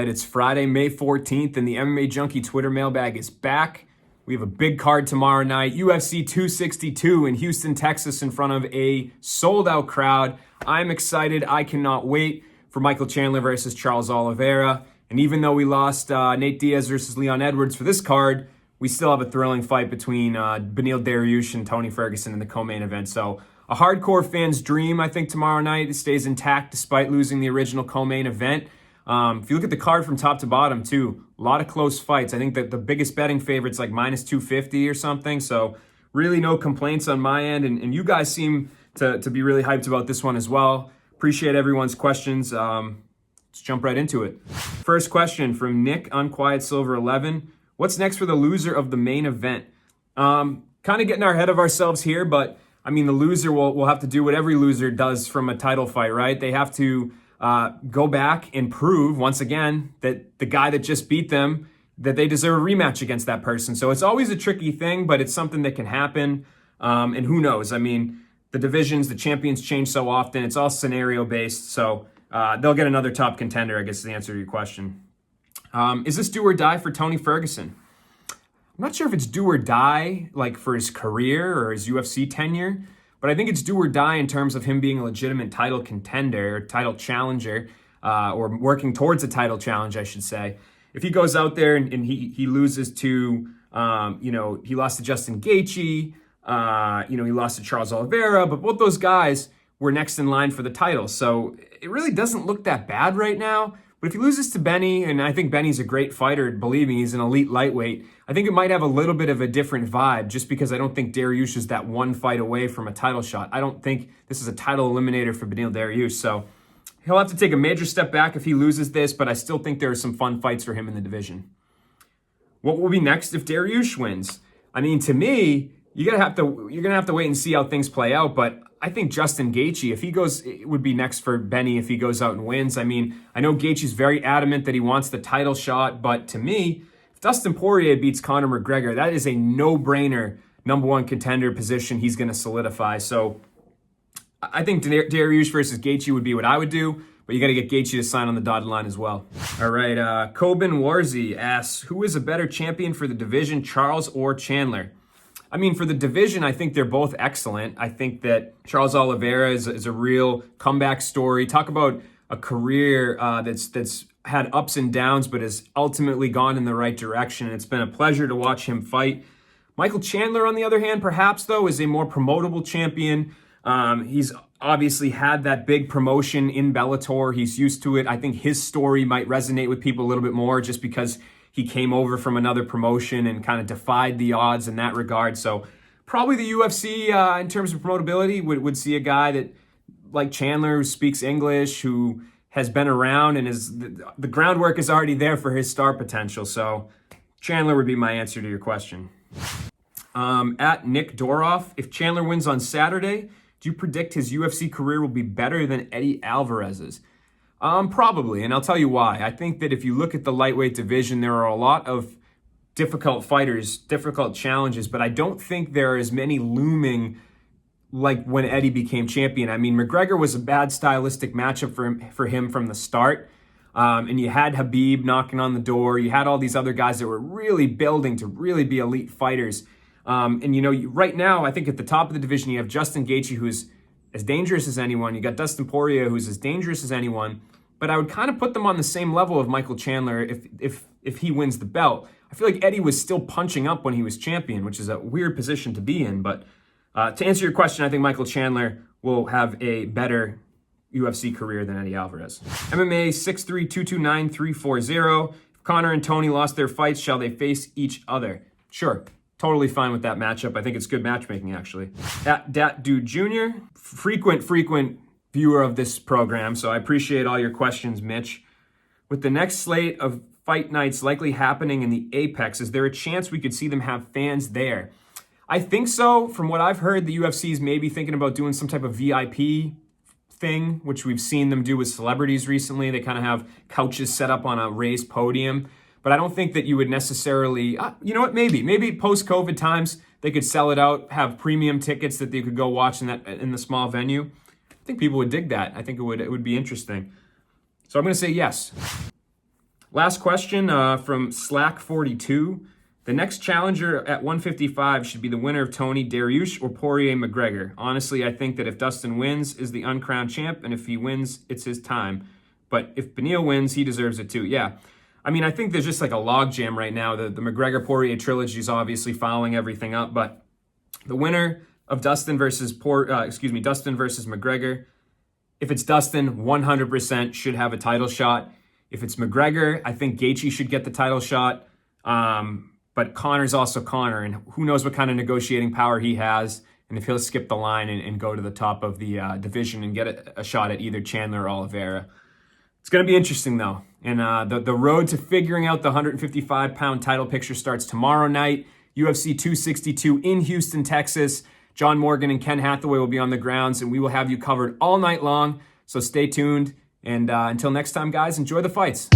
right, it's Friday, May 14th, and the MMA Junkie Twitter mailbag is back. We have a big card tomorrow night, UFC 262 in Houston, Texas, in front of a sold-out crowd. I'm excited. I cannot wait for Michael Chandler versus Charles Oliveira. And even though we lost Nate Diaz versus Leon Edwards for this card, we still have a thrilling fight between Beneil Dariush and Tony Ferguson in the co-main event. So a hardcore fan's dream, I think, tomorrow night. It stays intact despite losing the original co-main event. If you look at the card from top to bottom, too, a lot of close fights. I think that the biggest betting favorite's like minus 250 or something. So really no complaints on my end. And you guys seem to be really hyped about this one as well. Appreciate everyone's questions. Let's jump right into it. First question from Nick Unquiet Silver 11. What's next for the loser of the main event? Kind of getting ahead of ourselves here, but I mean, the loser will have to do what every loser does from a title fight, right? They have to go back and prove once again that the guy that just beat them, that they deserve a rematch against that person. So it's always a tricky thing, but it's something that can happen. And who knows? I mean, the divisions, the champions change so often. It's all scenario based. So they'll get another top contender, I guess is the answer to your question. Is this do or die for Tony Ferguson? I'm not sure if it's do or die like for his career or his UFC tenure, but I think it's do or die in terms of him being a legitimate title contender or title challenger, or working towards a title challenge, I should say. If he goes out there and he loses to, he lost to Justin Gaethje, he lost to Charles Oliveira, but both those guys were next in line for the title. So it really doesn't look that bad right now. But if he loses to Benny, and I think Benny's a great fighter, believe me, he's an elite lightweight, I think it might have a little bit of a different vibe just because I don't think Dariush is that one fight away from a title shot. I don't think this is a title eliminator for Beneil Dariush. So he'll have to take a major step back if he loses this, but I still think there are some fun fights for him in the division. What will be next if Dariush wins? I mean, to me, you're gonna have to wait and see how things play out, but I think Justin Gaethje, if he goes, it would be next for Benny if he goes out and wins. I mean, I know Gaethje's very adamant that he wants the title shot, but to me, if Dustin Poirier beats Conor McGregor, that is a no-brainer number one contender position he's going to solidify. So I think Dariush versus Gaethje would be what I would do, but you got to get Gaethje to sign on the dotted line as well. All right, Coben Warzy asks, who is a better champion for the division, Charles or Chandler? I mean, for the division, I think they're both excellent. I think that Charles Oliveira is a real comeback story. Talk about a career that's had ups and downs, but has ultimately gone in the right direction. And it's been a pleasure to watch him fight. Michael Chandler, on the other hand, perhaps, though, is a more promotable champion. He's obviously had that big promotion in Bellator. He's used to it. I think his story might resonate with people a little bit more just because he came over from another promotion and kind of defied the odds in that regard. So probably the UFC, in terms of promotability, would see a guy that like Chandler, who speaks English, who has been around, and the groundwork is already there for his star potential. So Chandler would be my answer to your question. At Nick Doroff, if Chandler wins on Saturday, do you predict his UFC career will be better than Eddie Alvarez's? Probably, and I'll tell you why. I think that if you look at the lightweight division, there are a lot of difficult fighters, difficult challenges, but I don't think there are as many looming like when Eddie became champion. I mean, McGregor was a bad stylistic matchup for him from the start, and you had Khabib knocking on the door. You had all these other guys that were really building to really be elite fighters. And right now, I think at the top of the division, you have Justin Gaethje, who's as dangerous as anyone. You got Dustin Poirier, who's as dangerous as anyone. But I would kind of put them on the same level of Michael Chandler if he wins the belt. I feel like Eddie was still punching up when he was champion, which is a weird position to be in. But to answer your question, I think Michael Chandler will have a better UFC career than Eddie Alvarez. MMA 63229-340. If Conor and Tony lost their fights, shall they face each other? Sure. Totally fine with that matchup. I think it's good matchmaking, actually. At Dat Dude Jr., frequent viewer of this program, so I appreciate all your questions, Mitch. With the next slate of fight nights likely happening in the Apex, is there a chance we could see them have fans there? I think so. From what I've heard, the UFC is maybe thinking about doing some type of VIP thing, which we've seen them do with celebrities recently. They kind of have couches set up on a raised podium. But I don't think that you would necessarily, you know what, maybe post-COVID times, they could sell it out, have premium tickets that they could go watch in the small venue. I think people would dig that. I think it would be interesting. So I'm going to say yes. Last question from Slack42. The next challenger at 155 should be the winner of Tony, Dariush, or Poirier McGregor. Honestly, I think that if Dustin wins, is the uncrowned champ, and if he wins, it's his time. But if Beneil wins, he deserves it too. Yeah. I mean, I think there's just like a logjam right now. The McGregor-Poirier trilogy is obviously following everything up, but the winner of Dustin versus McGregor, if it's Dustin, 100% should have a title shot. If it's McGregor, I think Gaethje should get the title shot. But Conor's also Conor, and who knows what kind of negotiating power he has, and if he'll skip the line and go to the top of the division and get a shot at either Chandler or Oliveira. It's going to be interesting, though. And the road to figuring out the 155-pound title picture starts tomorrow night. UFC 262 in Houston, Texas. John Morgan and Ken Hathaway will be on the grounds, and we will have you covered all night long. So stay tuned. And until next time, guys, enjoy the fights.